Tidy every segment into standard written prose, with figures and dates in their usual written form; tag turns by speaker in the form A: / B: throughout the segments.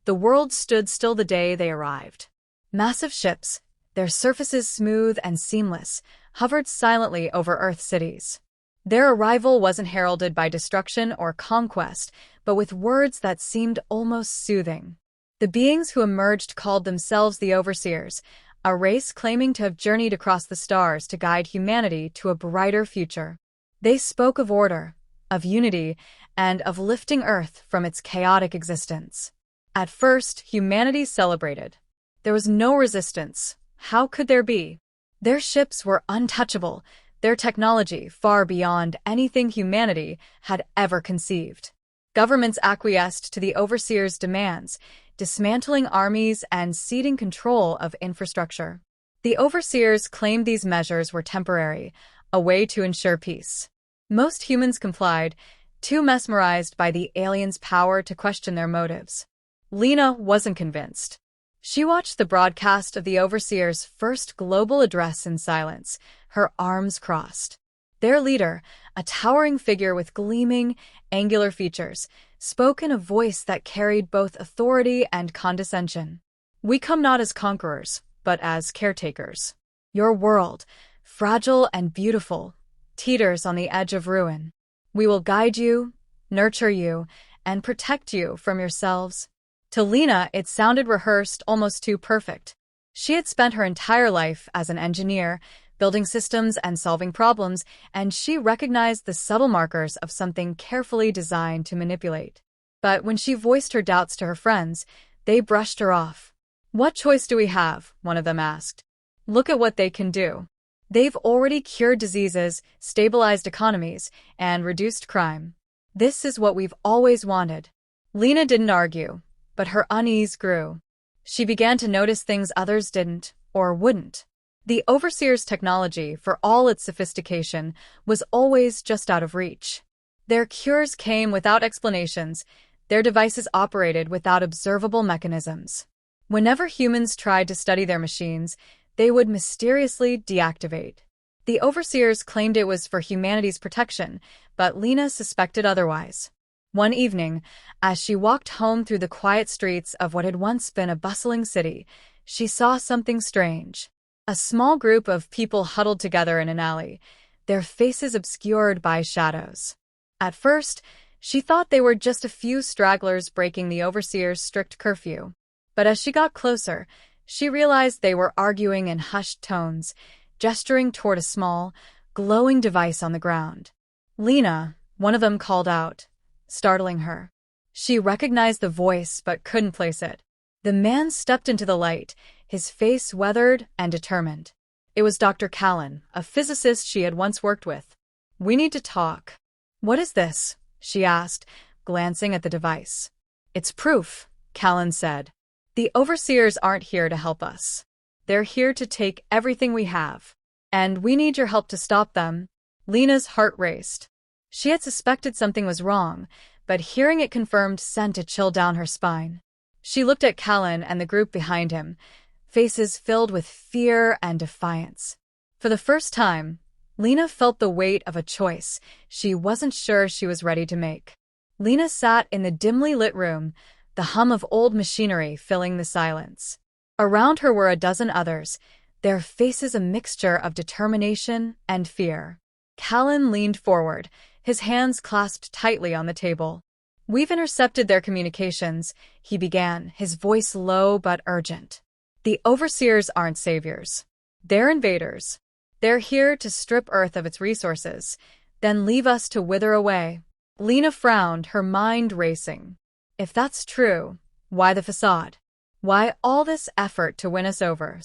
A: The world stood still the day they arrived. Massive ships, their surfaces smooth and seamless, hovered silently over Earth cities. Their arrival wasn't heralded by destruction or conquest, but with words that seemed almost soothing. The beings who emerged called themselves the Overseers, a race claiming to have journeyed across the stars to guide humanity to a brighter future. They spoke of order, of unity, and of lifting Earth from its chaotic existence. At first, humanity celebrated. There was no resistance. How could there be? Their ships were untouchable, their technology far beyond anything humanity had ever conceived. Governments acquiesced to the Overseers' demands, dismantling armies and ceding control of infrastructure. The Overseers claimed these measures were temporary, a way to ensure peace. Most humans complied, too mesmerized by the aliens' power to question their motives. Lena wasn't convinced. She watched the broadcast of the Overseers' first global address in silence, her arms crossed. Their leader, a towering figure with gleaming, angular features, spoke in a voice that carried both authority and condescension. "We come not as conquerors, but as caretakers. Your world, fragile and beautiful, teeters on the edge of ruin. We will guide you, nurture you, and protect you from yourselves." To Lena, it sounded rehearsed, almost too perfect. She had spent her entire life as an engineer, building systems and solving problems, and she recognized the subtle markers of something carefully designed to manipulate. But when she voiced her doubts to her friends, they brushed her off. "What choice do we have?" one of them asked. "Look at what they can do. They've already cured diseases, stabilized economies, and reduced crime. This is what we've always wanted." Lena didn't argue, but her unease grew. She began to notice things others didn't, or wouldn't. The Overseers' technology, for all its sophistication, was always just out of reach. Their cures came without explanations, their devices operated without observable mechanisms. Whenever humans tried to study their machines, they would mysteriously deactivate. The Overseers claimed it was for humanity's protection, but Lena suspected otherwise. One evening, as she walked home through the quiet streets of what had once been a bustling city, she saw something strange. A small group of people huddled together in an alley, their faces obscured by shadows. At first, she thought they were just a few stragglers breaking the Overseers' strict curfew. But as she got closer, she realized they were arguing in hushed tones, gesturing toward a small, glowing device on the ground. "Lena," one of them called out, startling her. She recognized the voice but couldn't place it. The man stepped into the light, his face weathered and determined. It was Dr. Callan, a physicist she had once worked with. "We need to talk." "What is this?" she asked, glancing at the device. "It's proof," Callan said. "The Overseers aren't here to help us. They're here to take everything we have. And we need your help to stop them." Lena's heart raced. She had suspected something was wrong, but hearing it confirmed sent a chill down her spine. She looked at Callan and the group behind him, faces filled with fear and defiance. For the first time, Lena felt the weight of a choice she wasn't sure she was ready to make. Lena sat in the dimly lit room, the hum of old machinery filling the silence. Around her were a dozen others, their faces a mixture of determination and fear. Callan leaned forward, his hands clasped tightly on the table. "We've intercepted their communications," he began, his voice low but urgent. "The Overseers aren't saviors. They're invaders. They're here to strip Earth of its resources, then leave us to wither away." Lena frowned, her mind racing. If that's true, why the facade? Why all this effort to win us over?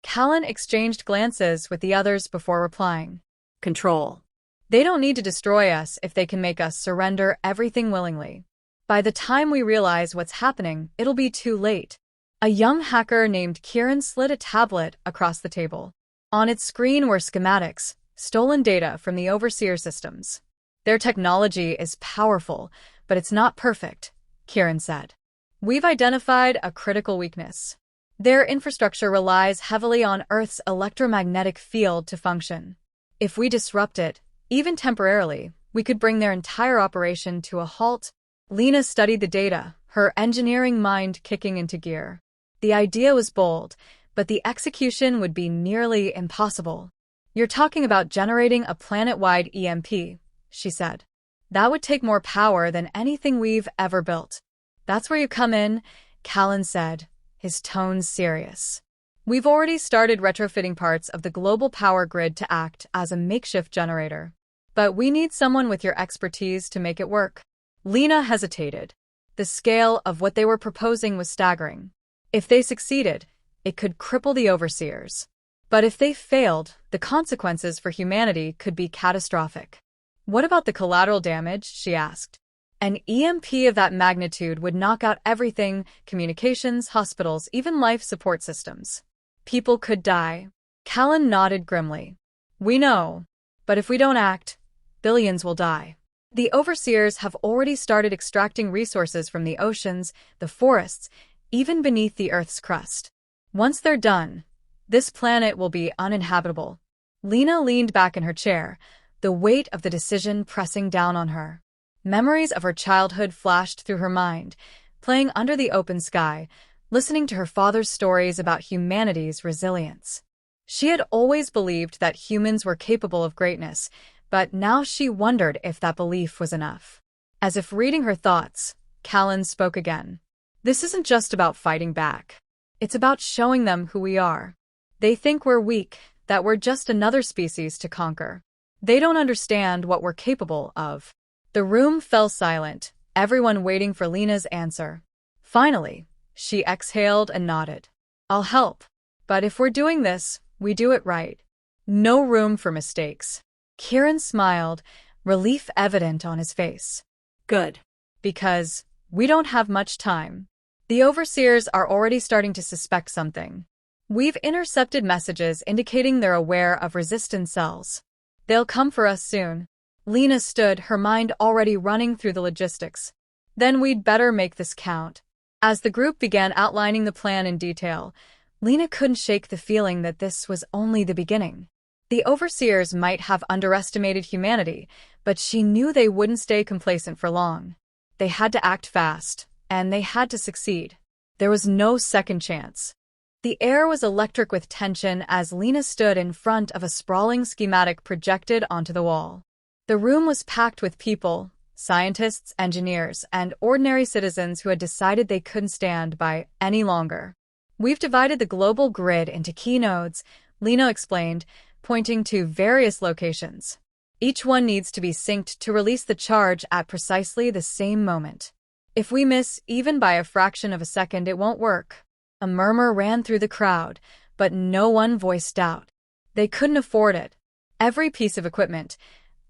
A: Callan exchanged glances with the others before replying. "Control. They don't need to destroy us if they can make us surrender everything willingly. By the time we realize what's happening, it'll be too late." A young hacker named Kieran slid a tablet across the table. On its screen were schematics, stolen data from the Overseer systems. "Their technology is powerful, but it's not perfect," Kieran said. "We've identified a critical weakness. Their infrastructure relies heavily on Earth's electromagnetic field to function. If we disrupt it, even temporarily, we could bring their entire operation to a halt." Lena studied the data, her engineering mind kicking into gear. The idea was bold, but the execution would be nearly impossible. "You're talking about generating a planet-wide EMP," she said. "That would take more power than anything we've ever built." "That's where you come in," Callan said, his tone serious. "We've already started retrofitting parts of the global power grid to act as a makeshift generator. But we need someone with your expertise to make it work." Lena hesitated. The scale of what they were proposing was staggering. If they succeeded, it could cripple the overseers. But if they failed, the consequences for humanity could be catastrophic. "What about the collateral damage?" she asked. "An EMP of that magnitude would knock out everything: communications, hospitals, even life support systems. People could die." Callan nodded grimly. "We know. But if we don't act, billions will die. The overseers have already started extracting resources from the oceans, the forests, even beneath the Earth's crust. Once they're done, this planet will be uninhabitable." Lena leaned back in her chair, the weight of the decision pressing down on her. Memories of her childhood flashed through her mind, playing under the open sky, listening to her father's stories about humanity's resilience. She had always believed that humans were capable of greatness, but now she wondered if that belief was enough. As if reading her thoughts, Callan spoke again. "This isn't just about fighting back. It's about showing them who we are. They think we're weak, that we're just another species to conquer. They don't understand what we're capable of." The room fell silent, everyone waiting for Lena's answer. Finally, she exhaled and nodded. "I'll help. But if we're doing this, we do it right. No room for mistakes." Kieran smiled, relief evident on his face. "Good. Because we don't have much time. The overseers are already starting to suspect something. We've intercepted messages indicating they're aware of resistance cells. They'll come for us soon." Lena stood, her mind already running through the logistics. "Then we'd better make this count." As the group began outlining the plan in detail, Lena couldn't shake the feeling that this was only the beginning. The overseers might have underestimated humanity, but she knew they wouldn't stay complacent for long. They had to act fast, and they had to succeed. There was no second chance. The air was electric with tension as Lena stood in front of a sprawling schematic projected onto the wall. The room was packed with people, scientists, engineers, and ordinary citizens who had decided they couldn't stand by any longer. "We've divided the global grid into key nodes," Lena explained, pointing to various locations. "Each one needs to be synced to release the charge at precisely the same moment. If we miss, even by a fraction of a second, it won't work." A murmur ran through the crowd, but no one voiced doubt. They couldn't afford it. Every piece of equipment,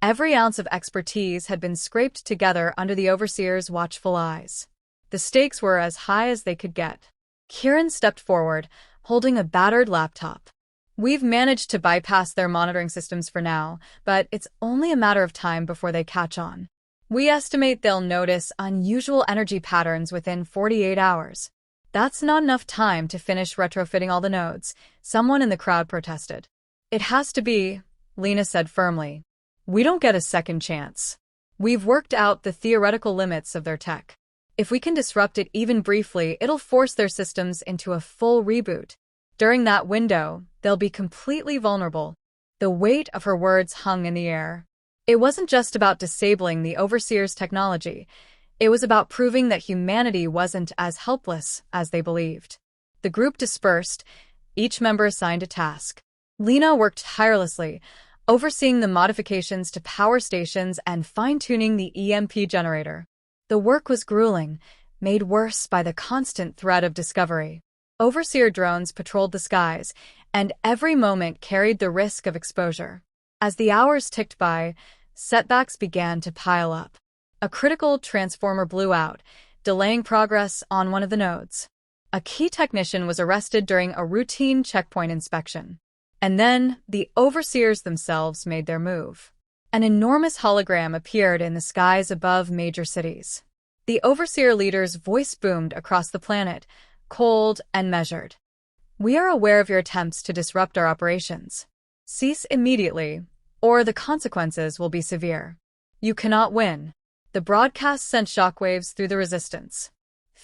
A: every ounce of expertise had been scraped together under the overseers' watchful eyes. The stakes were as high as they could get. Kieran stepped forward, holding a battered laptop. "We've managed to bypass their monitoring systems for now, but it's only a matter of time before they catch on. We estimate they'll notice unusual energy patterns within 48 hours. That's not enough time to finish retrofitting all the nodes," someone in the crowd protested. "It has to be," Lena said firmly. "We don't get a second chance. We've worked out the theoretical limits of their tech. If we can disrupt it even briefly, it'll force their systems into a full reboot. During that window, they'll be completely vulnerable." The weight of her words hung in the air. It wasn't just about disabling the overseers' technology. It was about proving that humanity wasn't as helpless as they believed. The group dispersed, each member assigned a task. Lena worked tirelessly, overseeing the modifications to power stations and fine-tuning the EMP generator. The work was grueling, made worse by the constant threat of discovery. Overseer drones patrolled the skies, and every moment carried the risk of exposure. As the hours ticked by, setbacks began to pile up. A critical transformer blew out, delaying progress on one of the nodes. A key technician was arrested during a routine checkpoint inspection. And then, the overseers themselves made their move. An enormous hologram appeared in the skies above major cities. The overseer leader's voice boomed across the planet, cold and measured. "We are aware of your attempts to disrupt our operations. Cease immediately, or the consequences will be severe. You cannot win." The broadcast sent shockwaves through the resistance.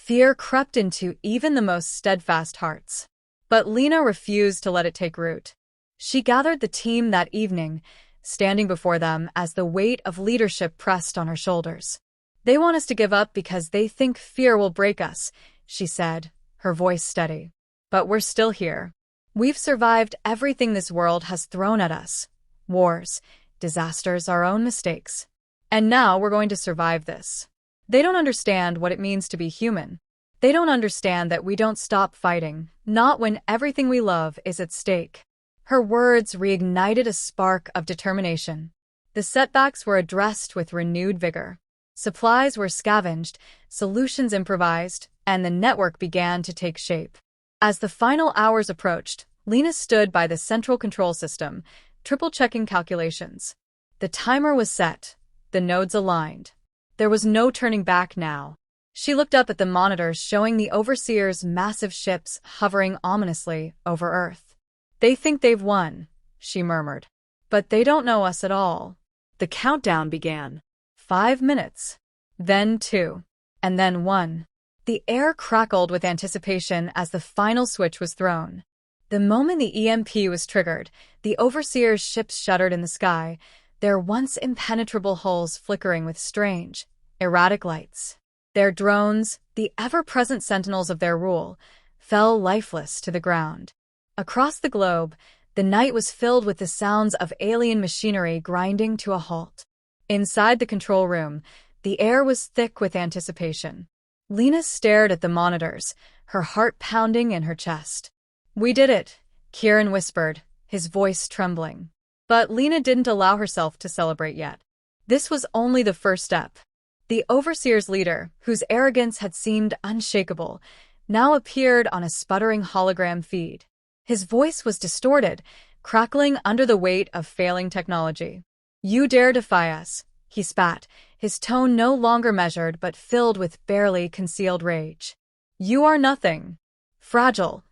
A: Fear crept into even the most steadfast hearts. But Lena refused to let it take root. She gathered the team that evening, standing before them as the weight of leadership pressed on her shoulders. "They want us to give up because they think fear will break us," she said, her voice steady. "But we're still here. We've survived everything this world has thrown at us. Wars, disasters, our own mistakes. And now we're going to survive this." They don't understand what it means to be human. They don't understand that we don't stop fighting, not when everything we love is at stake. Her words reignited a spark of determination. The setbacks were addressed with renewed vigor. Supplies were scavenged, solutions improvised, and the network began to take shape. As the final hours approached, Lena stood by the central control system, triple-checking calculations. The timer was set, the nodes aligned. There was no turning back now. She looked up at the monitors showing the Overseer's massive ships hovering ominously over Earth. "They think they've won," she murmured. "But they don't know us at all." The countdown began. 5 minutes. Then 2. And then 1. The air crackled with anticipation as the final switch was thrown. The moment the EMP was triggered, the Overseer's ships shuddered in the sky, their once impenetrable hulls flickering with strange, erratic lights. Their drones, the ever-present sentinels of their rule, fell lifeless to the ground. Across the globe, the night was filled with the sounds of alien machinery grinding to a halt. Inside the control room, the air was thick with anticipation. Lena stared at the monitors, her heart pounding in her chest. "We did it," Kieran whispered, his voice trembling. But Lena didn't allow herself to celebrate yet. This was only the first step. The Overseer's leader, whose arrogance had seemed unshakable, now appeared on a sputtering hologram feed. His voice was distorted, crackling under the weight of failing technology. "You dare defy us," he spat, his tone no longer measured but filled with barely concealed rage. "You are nothing. Fragile,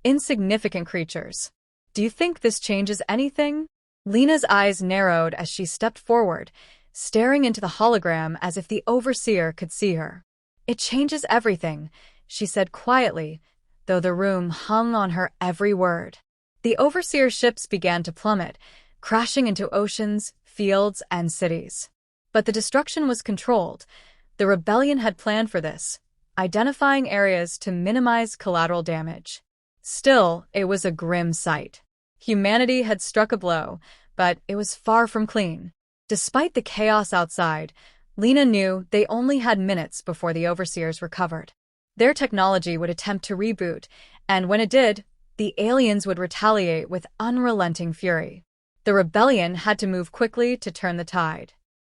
A: insignificant creatures. Do you think this changes anything?" Lena's eyes narrowed as she stepped forward, staring into the hologram as if the Overseer could see her. "It changes everything," she said quietly, though the room hung on her every word. The Overseer's ships began to plummet, crashing into oceans, fields, and cities. But the destruction was controlled. The rebellion had planned for this, identifying areas to minimize collateral damage. Still, it was a grim sight. Humanity had struck a blow, but it was far from clean. Despite the chaos outside, Lena knew they only had minutes before the Overseers recovered. Their technology would attempt to reboot, and when it did, the aliens would retaliate with unrelenting fury. The rebellion had to move quickly to turn the tide.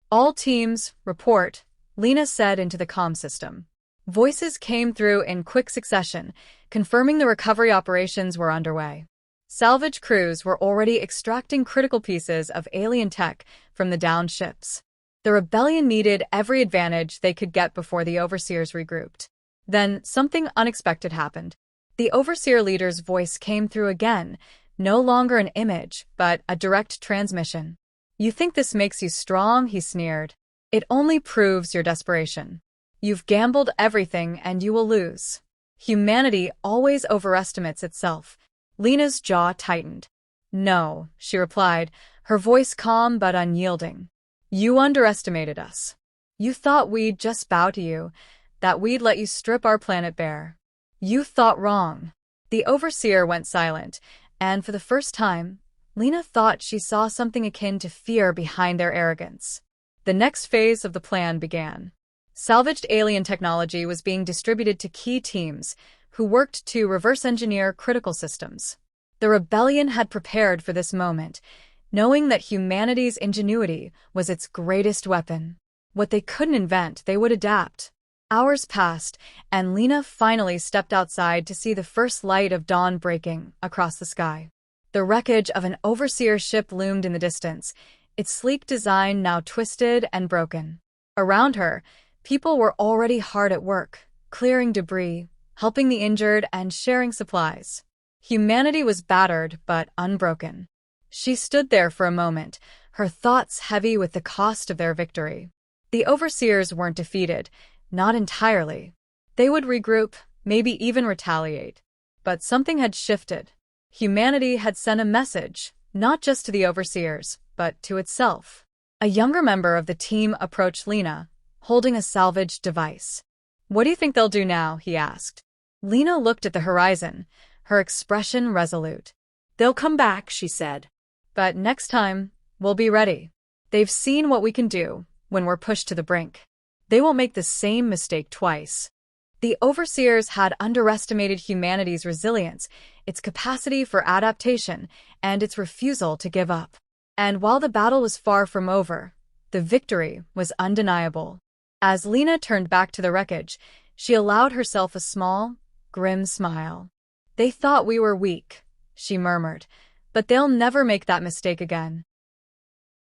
A: "All teams, report," Lena said into the comm system. Voices came through in quick succession, confirming the recovery operations were underway. Salvage crews were already extracting critical pieces of alien tech from the downed ships. The rebellion needed every advantage they could get before the Overseers regrouped. Then something unexpected happened. The Overseer leader's voice came through again, no longer an image, but a direct transmission. "You think this makes you strong?" he sneered. "It only proves your desperation. You've gambled everything and you will lose. Humanity always overestimates itself." Lena's jaw tightened. "No," she replied, her voice calm but unyielding. "You underestimated us. You thought we'd just bow to you, that we'd let you strip our planet bare. You thought wrong." The Overseer went silent, and for the first time, Lena thought she saw something akin to fear behind their arrogance. The next phase of the plan began. Salvaged alien technology was being distributed to key teams, who worked to reverse-engineer critical systems. The rebellion had prepared for this moment, knowing that humanity's ingenuity was its greatest weapon. What they couldn't invent, they would adapt. Hours passed, and Lena finally stepped outside to see the first light of dawn breaking across the sky. The wreckage of an Overseer ship loomed in the distance, its sleek design now twisted and broken. Around her, people were already hard at work, clearing debris, helping the injured, and sharing supplies. Humanity was battered but unbroken. She stood there for a moment, her thoughts heavy with the cost of their victory. The Overseers weren't defeated, not entirely. They would regroup, maybe even retaliate. But something had shifted. Humanity had sent a message, not just to the overseers, but to itself. A younger member of the team approached Lena, holding a salvaged device. "What do you think they'll do now?" he asked. Lena looked at the horizon, her expression resolute.
B: "They'll come back," she said.
A: "But next time, we'll be ready. They've seen what we can do when we're pushed to the brink. They won't make the same mistake twice." The overseers had underestimated humanity's resilience, its capacity for adaptation, and its refusal to give up. And while the battle was far from over, the victory was undeniable. As Lena turned back to the wreckage, she allowed herself a small, grim smile. "They thought we were weak," she murmured, "but they'll never make that mistake again."